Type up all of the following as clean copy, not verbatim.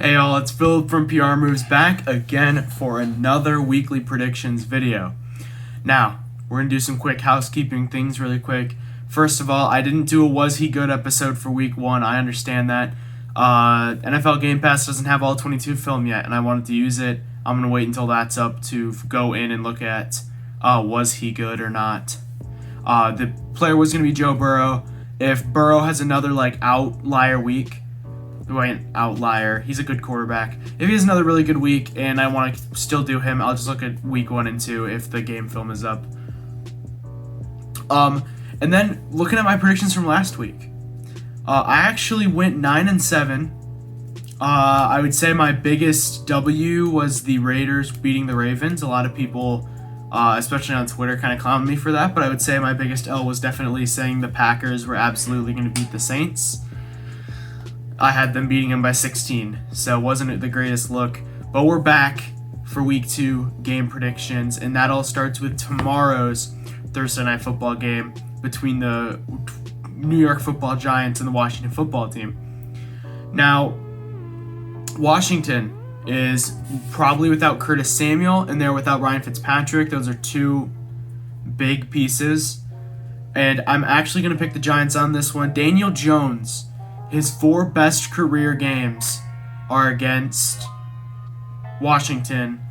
Hey all, it's Philip from PR Moves back again for another weekly predictions video. Now, we're going to do some quick housekeeping things really quick. First of all, I didn't do a Was He Good episode for week 1. I understand that. NFL Game Pass doesn't have all 22 film yet, and I wanted to use it. I'm going to wait until that's up to go in and look at was he good or not. The player was going to be Joe Burrow. If Burrow has another outlier week, outlier. He's a good quarterback. If he has another really good week and I want to still do him, I'll just look at week 1 and 2 if the game film is up. And then looking at my predictions from last week, I actually went 9-7. I would say my biggest W was the Raiders beating the Ravens. A lot of people, especially on Twitter, kind of clowned me for that, but I would say my biggest L was definitely saying the Packers were absolutely going to beat the Saints. I had them beating them by 16, so wasn't it the greatest look? But we're back for week 2 game predictions, and that all starts with tomorrow's Thursday Night Football game between the New York Football Giants and the Washington Football Team. Now, Washington is probably without Curtis Samuel, and they're without Ryan Fitzpatrick. Those are two big pieces, and I'm actually going to pick the Giants on this one. Daniel Jones, his 4 best career games are against Washington,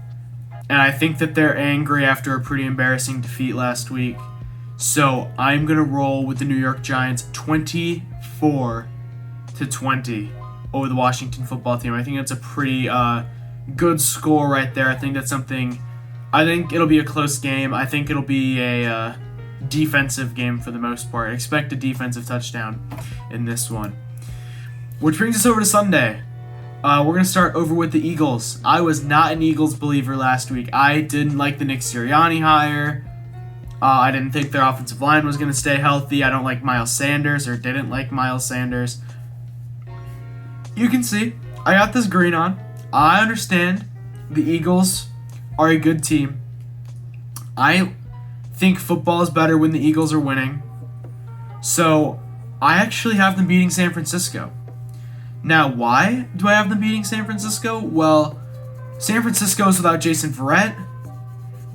and I think that they're angry after a pretty embarrassing defeat last week. So I'm going to roll with the New York Giants 24-20 over the Washington Football Team. I think that's a pretty good score right there. I think it'll be a close game. I think it'll be a defensive game for the most part. Expect a defensive touchdown in this one. Which brings us over to Sunday. We're going to start over with the Eagles. I was not an Eagles believer last week. I didn't like the Nick Sirianni hire. I didn't think their offensive line was going to stay healthy. I don't like Miles Sanders, or didn't like Miles Sanders. You can see, I got this green on. I understand the Eagles are a good team. I think football is better when the Eagles are winning. So, I actually have them beating San Francisco. Now, why do I have them beating San Francisco? Well, San Francisco is without Jason Verrett.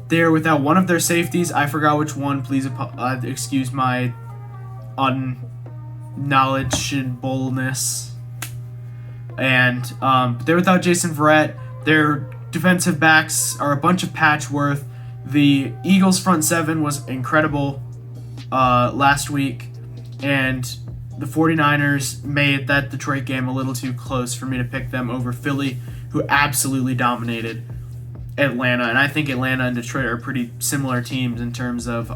They're without one of their safeties. I forgot which one. Please excuse my unknowledgeableness. And they're without Jason Verrett. Their defensive backs are a bunch of patchwork. The Eagles' front 7 was incredible last week. And the 49ers made that Detroit game a little too close for me to pick them over Philly, who absolutely dominated Atlanta. And I think Atlanta and Detroit are pretty similar teams in terms of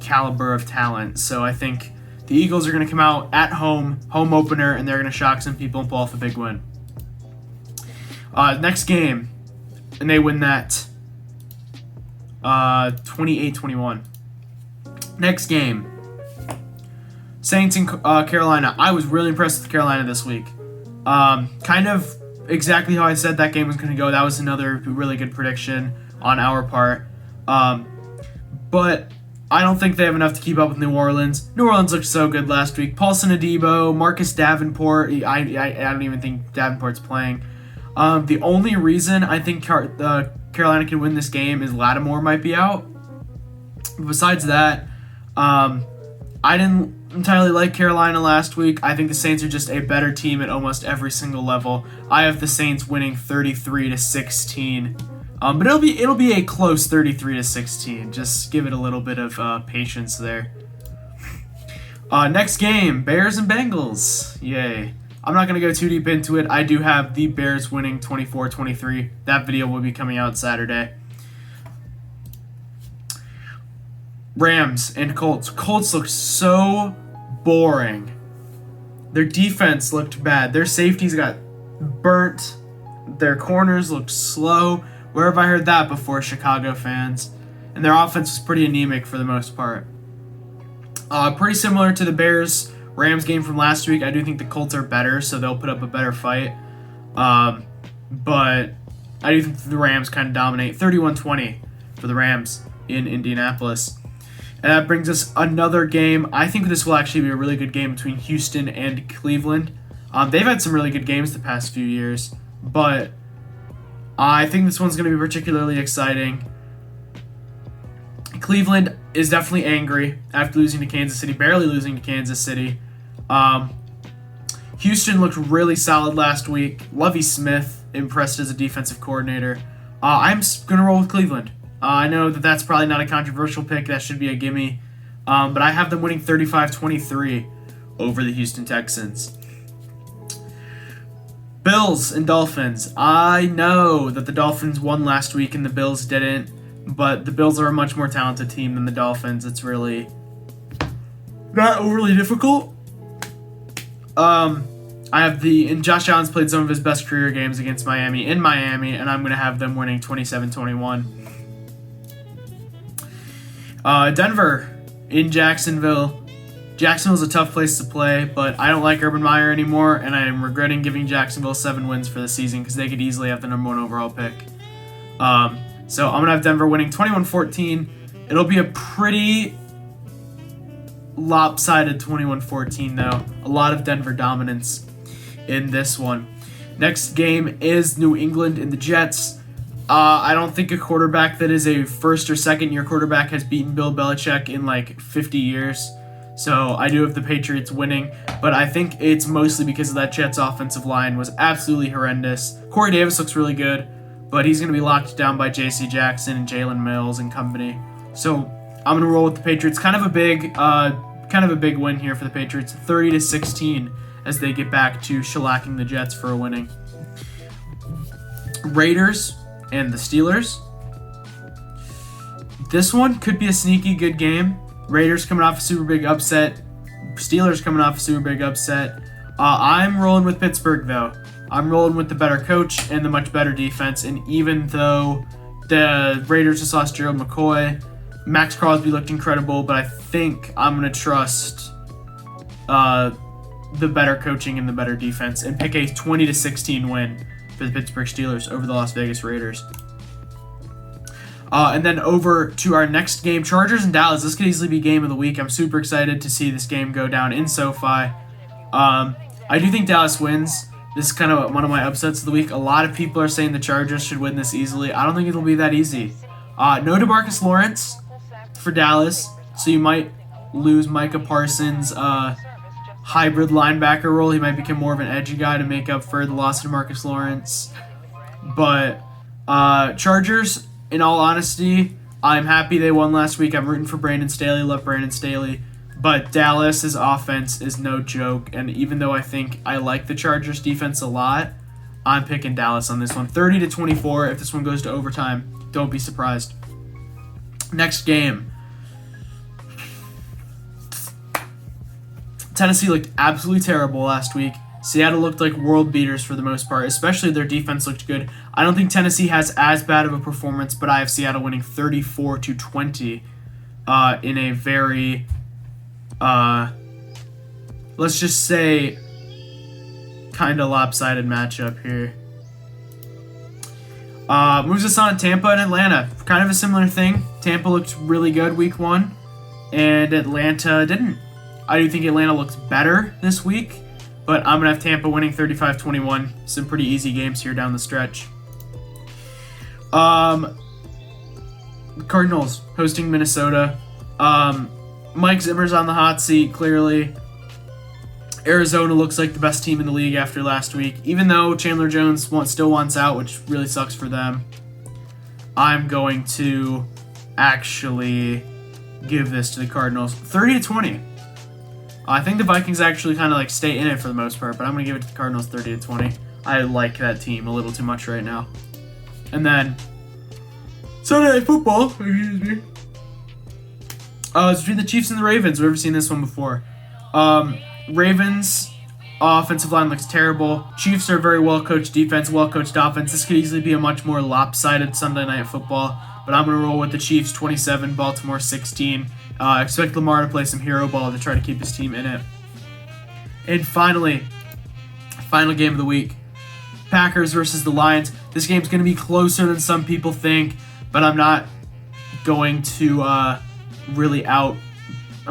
caliber of talent. So I think the Eagles are going to come out at home opener, and they're going to shock some people and pull off a big win. Next game, and they win that 28-21. Next game, Saints and Carolina. I was really impressed with Carolina this week. Kind of exactly how I said that game was going to go. That was another really good prediction on our part. But I don't think they have enough to keep up with New Orleans. New Orleans looked so good last week. Paulson Adebo, Marcus Davenport. I don't even think Davenport's playing. The only reason I think Carolina can win this game is Lattimore might be out. Besides that, I didn't entirely like Carolina last week. I think the Saints are just a better team at almost every single level. I have the Saints winning 33-16. But it'll be a close 33-16. Just give it a little bit of patience there. Next game, Bears and Bengals. Yay. I'm not going to go too deep into it. I do have the Bears winning 24-23. That video will be coming out Saturday. Rams and Colts. Colts looked so boring. Their defense looked bad. Their safeties got burnt. Their corners looked slow. Where have I heard that before, Chicago fans? And their offense was pretty anemic for the most part. Pretty similar to the Bears-Rams game from last week. I do think the Colts are better, so they'll put up a better fight. But I do think the Rams kind of dominate. 31-20 for the Rams in Indianapolis. And that brings us another game. I think this will actually be a really good game between Houston and Cleveland. They've had some really good games the past few years, but I think this one's going to be particularly exciting. Cleveland is definitely angry after losing to Kansas City, barely losing to Kansas City. Houston looked really solid last week. Lovie Smith impressed as a defensive coordinator. I'm going to roll with Cleveland. I know that that's probably not a controversial pick. That should be a gimme. But I have them winning 35-23 over the Houston Texans. Bills and Dolphins. I know that the Dolphins won last week and the Bills didn't, but the Bills are a much more talented team than the Dolphins. It's really not overly difficult. And Josh Allen's played some of his best career games against Miami in Miami, and I'm going to have them winning 27-21. Denver in Jacksonville. Jacksonville's a tough place to play, but I don't like Urban Meyer anymore, and I am regretting giving Jacksonville 7 wins for the season because they could easily have the number 1 overall pick. So I'm going to have Denver winning 21-14. It'll be a pretty lopsided 21-14, though. A lot of Denver dominance in this one. Next game is New England and the Jets. I don't think a quarterback that is a first or second year quarterback has beaten Bill Belichick in like 50 years. So I do have the Patriots winning, but I think it's mostly because of that Jets offensive line was absolutely horrendous. Corey Davis looks really good, but he's going to be locked down by J.C. Jackson and Jalen Mills and company. So I'm going to roll with the Patriots. Kind of a big win here for the Patriots, 30-16 as they get back to shellacking the Jets for a winning. Raiders and the Steelers. This one could be a sneaky good game. Raiders coming off a super big upset. Steelers coming off a super big upset. I'm rolling with Pittsburgh, though. I'm rolling with the better coach and the much better defense. And even though the Raiders just lost Gerald McCoy, Max Crosby looked incredible, but I think I'm going to trust the better coaching and the better defense and pick a 20-16 win for the Pittsburgh Steelers over the Las Vegas Raiders. And then over to our next game, Chargers and Dallas. This could easily be game of the week. I'm super excited to see this game go down in SoFi. I do think Dallas wins. This is kind of one of my upsets of the week. A lot of people are saying the Chargers should win this easily. I don't think it'll be that easy. No DeMarcus Lawrence for Dallas, so you might lose Micah Parsons' hybrid linebacker role. He might become more of an edgy guy to make up for the loss of DeMarcus Lawrence. But Chargers, in all honesty, I'm happy they won last week. I'm rooting for Brandon Staley. Love Brandon Staley. But Dallas's offense is no joke. And even though I think I like the Chargers defense a lot, I'm picking Dallas on this one. 30-24. If this one goes to overtime, don't be surprised. Next game. Tennessee looked absolutely terrible last week. Seattle looked like world beaters for the most part, especially their defense looked good. I don't think Tennessee has as bad of a performance, but I have Seattle winning 34-20 in a very, let's just say, kind of lopsided matchup here. Moves us on to Tampa and Atlanta. Kind of a similar thing. Tampa looked really good week 1, and Atlanta didn't. I do think Atlanta looks better this week, but I'm going to have Tampa winning 35-21. Some pretty easy games here down the stretch. Cardinals hosting Minnesota. Mike Zimmer's on the hot seat, clearly. Arizona looks like the best team in the league after last week. Even though Chandler Jones still wants out, which really sucks for them, I'm going to actually give this to the Cardinals. 30-20. I think the Vikings actually kind of like stay in it for the most part, but I'm going to give it to the Cardinals 30-20. I like that team a little too much right now. And then Sunday Night Football, excuse me. It's between the Chiefs and the Ravens. We've never seen this one before. Ravens offensive line looks terrible. Chiefs are very well-coached defense, well-coached offense. This could easily be a much more lopsided Sunday Night Football, but I'm going to roll with the Chiefs 27, Baltimore 16. Expect Lamar to play some hero ball to try to keep his team in it. And finally, final game of the week, Packers versus the Lions. This game's going to be closer than some people think, but I'm not going to I'm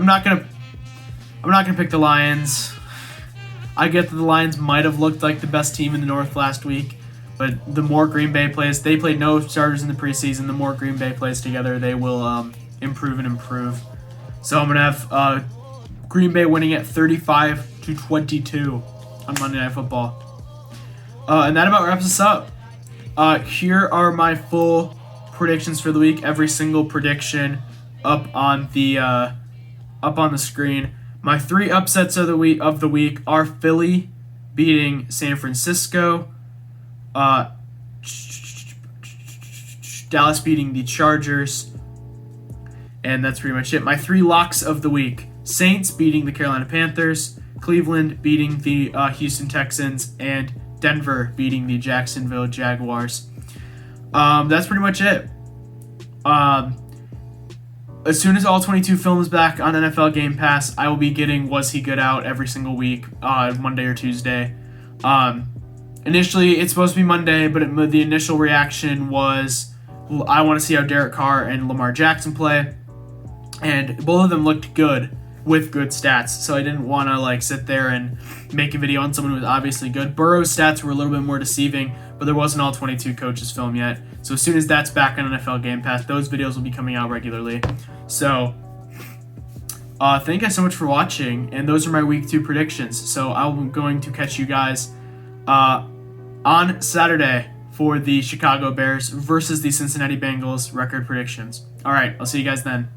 not going to pick the Lions. I get that the Lions might have looked like the best team in the North last week, but the more Green Bay plays, they played no starters in the preseason. The more Green Bay plays together, they will improve and improve. So I'm going to have Green Bay winning at 35-22 on Monday Night Football. And that about wraps us up. Here are my full predictions for the week. Every single prediction up on the screen. My 3 upsets of the week are Philly beating San Francisco, Dallas beating the Chargers, and that's pretty much it. My 3 locks of the week: Saints beating the Carolina Panthers, Cleveland beating the Houston Texans, and Denver beating the Jacksonville Jaguars. That's pretty much it. As soon as all 22 film is back on NFL Game Pass, I will be getting Was He Good out every single week, Monday or Tuesday. Initially, it's supposed to be Monday, but the initial reaction was, I want to see how Derek Carr and Lamar Jackson play. And both of them looked good with good stats, so I didn't want to sit there and make a video on someone who was obviously good. Burrow's stats were a little bit more deceiving, but there wasn't all 22 coaches film yet. So as soon as that's back on NFL Game Pass, those videos will be coming out regularly. So thank you guys so much for watching, and those are my week 2 predictions. So I'm going to catch you guys on Saturday for the Chicago Bears versus the Cincinnati Bengals record predictions. All right, I'll see you guys then.